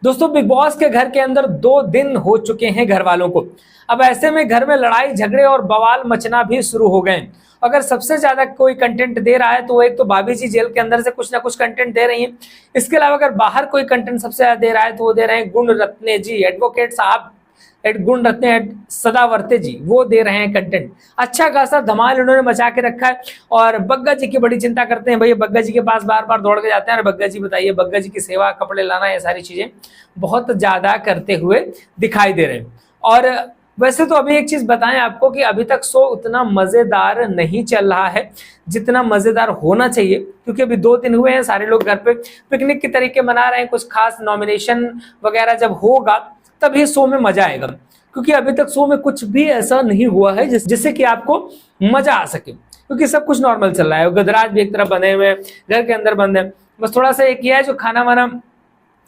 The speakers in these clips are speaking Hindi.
दोस्तों बिग बॉस के घर के अंदर 2 दिन हो चुके हैं घर वालों को। अब ऐसे में घर में लड़ाई झगड़े और बवाल मचना भी शुरू हो गए। अगर सबसे ज्यादा कोई कंटेंट दे रहा है तो वो एक तो भाभी जी जेल के अंदर से कुछ ना कुछ कंटेंट दे रही हैं। इसके अलावा अगर बाहर कोई कंटेंट सबसे ज्यादा दे रहा है तो वो दे रहे हैं गुण रत्ने जी, एडवोकेट साहब गुण रत्ने सदावर्ते जी, वो दे रहे हैं कंटेंट। अच्छा खासा धमाल उन्होंने मचा के रखा है। और बग्गा जी की बड़ी चिंता करते हैं, भैया बग्गा जी के पास बार बार दौड़ के जाते हैं, बग्गा जी बताइए, बग्गा जी की सेवा, कपड़े लाना, ये सारी चीजें बहुत ज्यादा करते हुए दिखाई दे रहे हैं। और वैसे तो अभी एक चीज बताएं आपको कि अभी तक शो उतना मजेदार नहीं चल रहा है जितना मजेदार होना चाहिए, क्योंकि अभी 2 दिन हुए हैं, सारे लोग घर पे पिकनिक के तरीके मना रहे हैं। कुछ खास नॉमिनेशन वगैरह जब होगा तभी शो में मजा आएगा, क्योंकि अभी तक शो में कुछ भी ऐसा नहीं हुआ है जिससे कि आपको मजा आ सके, क्योंकि सब कुछ नॉर्मल चल रहा है। गदराज भी एक तरफ बंधे हुए, घर के अंदर बंद है, बस थोड़ा सा एक किया है जो खाना वाना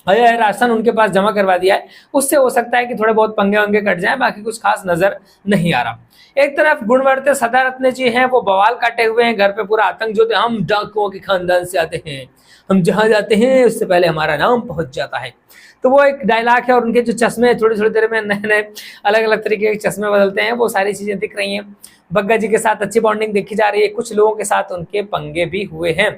है, राशन उनके पास जमा करवा दिया है, उससे हो सकता है कि थोड़े बहुत पंगे वंगे कट जाए, बाकी कुछ खास नजर नहीं आ रहा। एक तरफ गुणवर्ते सदारत्ने जी हैं, वो बवाल काटे हुए हैं, घर पे पूरा आतंक जो हम डाकुओं के खानदान से आते हैं, हम जहां जाते हैं उससे पहले हमारा नाम पहुंच जाता है। तो वो एक डायलॉग है, और उनके जो चश्मे थोड़ी थोड़ी देर में नए नए अलग अलग तरीके के चश्मे बदलते हैं, वो सारी चीजें दिख रही हैं। बग्गा जी के साथ अच्छी बॉन्डिंग देखी जा रही है, कुछ लोगों के साथ उनके पंगे भी हुए हैं,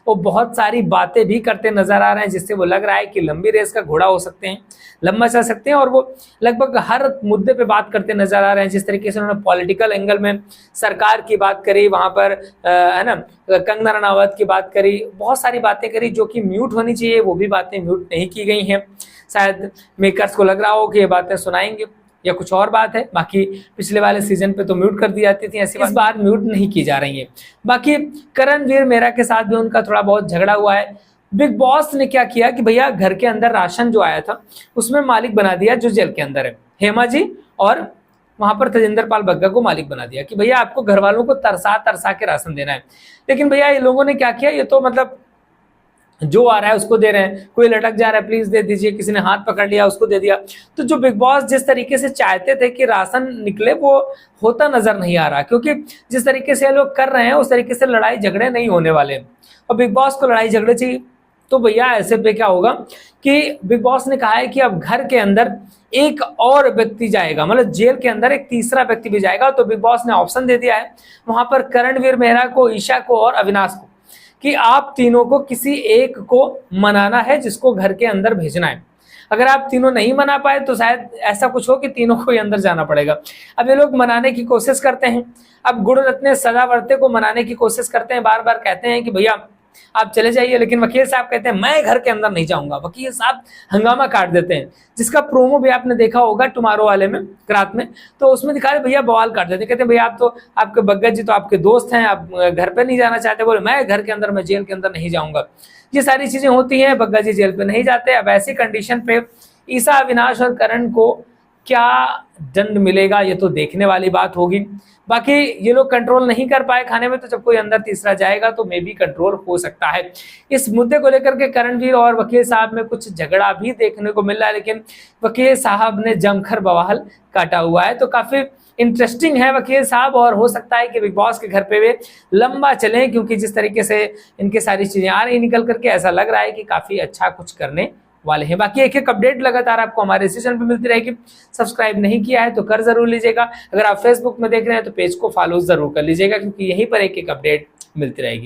वो बहुत सारी बातें भी करते नजर आ रहे हैं, जिससे वो लग रहा है कि लंबी रेस का घोड़ा हो सकते हैं, लंबा चल सकते हैं। और वो लगभग हर मुद्दे पे बात करते नजर आ रहे हैं। जिस तरीके से उन्होंने पॉलिटिकल एंगल में सरकार की बात करी, वहां पर है ना, कंगना रनावत की बात करी, बहुत सारी बातें करी जो कि म्यूट होनी चाहिए, वो भी बातें म्यूट नहीं की गई हैं। शायद मेकर्स को लग रहा हो कि ये बातें सुनाएंगे या कुछ और बात है, बाकी पिछले वाले सीजन पे तो म्यूट कर दी जाती थी, ऐसी इस बार म्यूट नहीं की जा रही है। बाकी करणवीर मेहरा के साथ भी उनका थोड़ा बहुत झगड़ा हुआ है। बिग बॉस ने क्या किया कि भैया घर के अंदर राशन जो आया था उसमें मालिक बना दिया जो जेल के अंदर है, हेमा जी, और वहां पर तेजिंदर पाल बग्गा को मालिक बना दिया कि भैया आपको घर वालों को तरसा तरसा के राशन देना है। लेकिन भैया ये लोगों ने क्या किया, ये तो मतलब जो आ रहा है उसको दे रहे हैं, कोई लटक जा रहा है प्लीज दे दीजिए, किसी ने हाथ पकड़ लिया उसको दे दिया। तो जो बिग बॉस जिस तरीके से चाहते थे कि राशन निकले वो होता नजर नहीं आ रहा, क्योंकि जिस तरीके से लोग कर रहे हैं उस तरीके से लड़ाई झगड़े नहीं होने वाले। और बिग बॉस को लड़ाई झगड़े चाहिए, तो भैया ऐसे पे क्या होगा कि बिग बॉस ने कहा है कि अब घर के अंदर एक और व्यक्ति जाएगा, मतलब जेल के अंदर एक तीसरा व्यक्ति भी जाएगा। तो बिग बॉस ने ऑप्शन दे दिया है वहां पर करणवीर मेहरा को, ईशा को और अविनाश को, कि आप तीनों को किसी एक को मनाना है जिसको घर के अंदर भेजना है। अगर आप तीनों नहीं मना पाए तो शायद ऐसा कुछ हो कि तीनों को ही अंदर जाना पड़ेगा। अब ये लोग मनाने की कोशिश करते हैं, अब गुणरत्ने सदावर्ते को मनाने की कोशिश करते हैं, बार बार कहते हैं कि भैया आप चले जाइए, लेकिन वकील साहब कहते हैं मैं घर के अंदर नहीं जाऊंगा। वकील साहब हंगामा काट देते हैं, जिसका प्रोमो भी आपने देखा होगा टुमारो वाले में, रात में, तो उसमें दिखा रहे भैया बवाल काट देते, कहते हैं भैया आप तो, आपके बग्गा जी तो आपके दोस्त हैं, आप घर पे नहीं जाना चाहते, बोले मैं घर के अंदर, मैं जेल के अंदर नहीं जाऊंगा। ये सारी चीजें होती हैं, बग्गा जी जेल पे नहीं जाते। अब ऐसी कंडीशन पे ईशा, अविनाश और करण को क्या दंड मिलेगा ये तो देखने वाली बात होगी। बाकी ये लोग कंट्रोल नहीं कर पाए खाने में, तो जब कोई अंदर तीसरा जाएगा तो मे भी कंट्रोल हो सकता है। इस मुद्दे को लेकर के करणवीर और वकील साहब में कुछ झगड़ा भी देखने को मिल रहा है, लेकिन वकील साहब ने जमकर बवाल काटा हुआ है। तो काफी इंटरेस्टिंग है वकील साहब, और हो सकता है कि बिग बॉस के घर पे वे लंबा चलें, क्योंकि जिस तरीके से इनके सारी चीजें आ रही निकल करके, ऐसा लग रहा है कि काफी अच्छा कुछ करने वाले हैं। बाकी एक एक अपडेट लगातार आपको हमारे इस चैनल पे मिलती रहेगी। सब्सक्राइब नहीं किया है तो कर जरूर लीजिएगा। अगर आप फेसबुक में देख रहे हैं तो पेज को फॉलो जरूर कर लीजिएगा, क्योंकि यहीं पर एक एक अपडेट मिलती रहेगी।